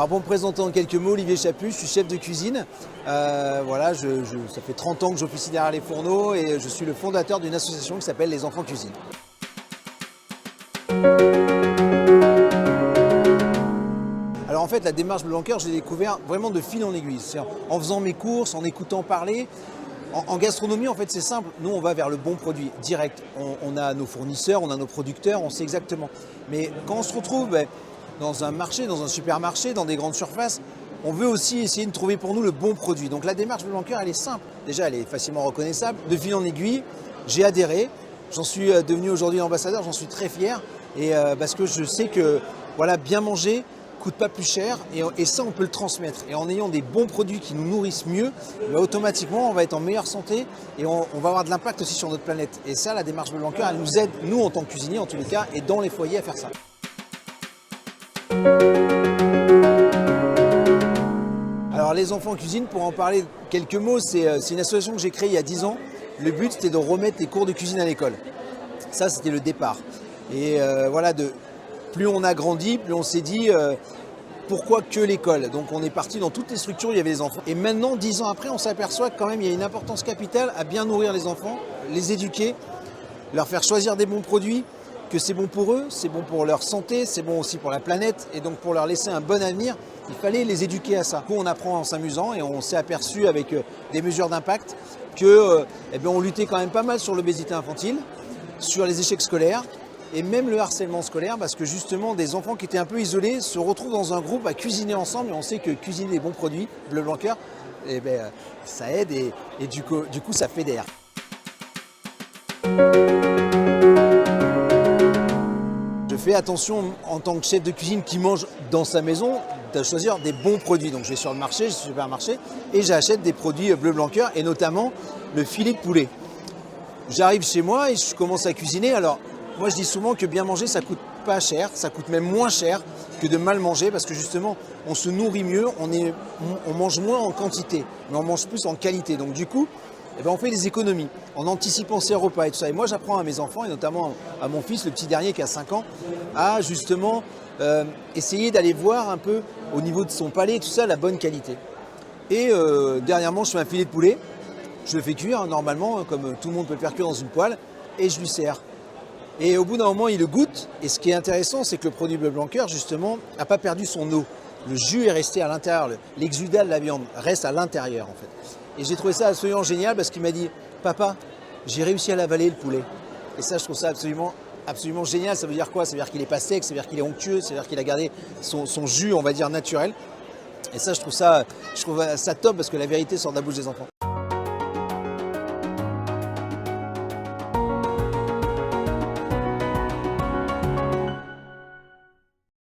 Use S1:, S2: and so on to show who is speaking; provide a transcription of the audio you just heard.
S1: Alors pour me présenter en quelques mots, Olivier Chaput, je suis chef de cuisine. Voilà, ça fait 30 ans que j'officie derrière les fourneaux et je suis le fondateur d'une association qui s'appelle Les Enfants Cuisine. Alors en fait, la démarche Bleu Blanc Cœur, je l'ai découvert vraiment de fil en aiguille. C'est en faisant mes courses, en écoutant parler. En gastronomie, en fait, c'est simple. Nous, on va vers le bon produit, direct. On a nos fournisseurs, on a nos producteurs, on sait exactement. Mais quand on se retrouve dans un marché, dans un supermarché, dans des grandes surfaces, on veut aussi essayer de trouver pour nous le bon produit. Donc la démarche Bleu Blanc Cœur, elle est simple. Déjà, elle est facilement reconnaissable. De fil en aiguille, j'ai adhéré. J'en suis devenu aujourd'hui ambassadeur, j'en suis très fier. Et parce que je sais que voilà, bien manger coûte pas plus cher et ça on peut le transmettre. Et en ayant des bons produits qui nous nourrissent mieux, automatiquement on va être en meilleure santé et on va avoir de l'impact aussi sur notre planète. Et ça, la démarche Bleu Blanc Cœur, elle nous aide, nous en tant que cuisiniers en tous les cas, et dans les foyers à faire ça. Alors les enfants cuisine, pour en parler quelques mots, c'est une association que j'ai créée il y a 10 ans. Le but c'était de remettre les cours de cuisine à l'école. Ça c'était le départ. Et voilà, plus on a grandi, plus on s'est dit pourquoi que l'école. Donc on est parti dans toutes les structures où il y avait des enfants. Et maintenant, 10 ans après, on s'aperçoit que quand même il y a une importance capitale à bien nourrir les enfants, les éduquer, leur faire choisir des bons produits, que c'est bon pour eux, c'est bon pour leur santé, c'est bon aussi pour la planète, et donc pour leur laisser un bon avenir, il fallait les éduquer à ça. Du coup, on apprend en s'amusant et on s'est aperçu avec des mesures d'impact que on luttait quand même pas mal sur l'obésité infantile, sur les échecs scolaires, et même le harcèlement scolaire, parce que justement des enfants qui étaient un peu isolés se retrouvent dans un groupe à cuisiner ensemble, et on sait que cuisiner des bons produits, Bleu Blanc Cœur, ça aide et du coup ça fédère. Je fais attention en tant que chef de cuisine qui mange dans sa maison de choisir des bons produits. Donc je vais sur le marché, je suis au supermarché et j'achète des produits Bleu Blanc Cœur et notamment le filet de poulet. J'arrive chez moi et je commence à cuisiner. Alors moi je dis souvent que bien manger ça coûte pas cher, ça coûte même moins cher que de mal manger parce que justement on se nourrit mieux, on mange moins en quantité, mais on mange plus en qualité. Donc du coup, on fait des économies en anticipant ses repas et tout ça. Et moi j'apprends à mes enfants et notamment à mon fils, le petit dernier qui a 5 ans, à justement essayer d'aller voir un peu au niveau de son palais et tout ça la bonne qualité. Et dernièrement je fais un filet de poulet, je le fais cuire normalement comme tout le monde peut le faire cuire dans une poêle et je lui sers. Et au bout d'un moment, il le goûte. Et ce qui est intéressant, c'est que le produit Bleu Blanc Cœur, justement, n'a pas perdu son eau. Le jus est resté à l'intérieur. L'exudat de la viande reste à l'intérieur, en fait. Et j'ai trouvé ça absolument génial parce qu'il m'a dit « Papa, j'ai réussi à l'avaler, le poulet. » Et ça, je trouve ça absolument génial. Ça veut dire quoi? Ça veut dire qu'il n'est pas sec, ça veut dire qu'il est onctueux, ça veut dire qu'il a gardé son jus, on va dire, naturel. Et ça, je trouve ça top parce que la vérité sort de la bouche des enfants.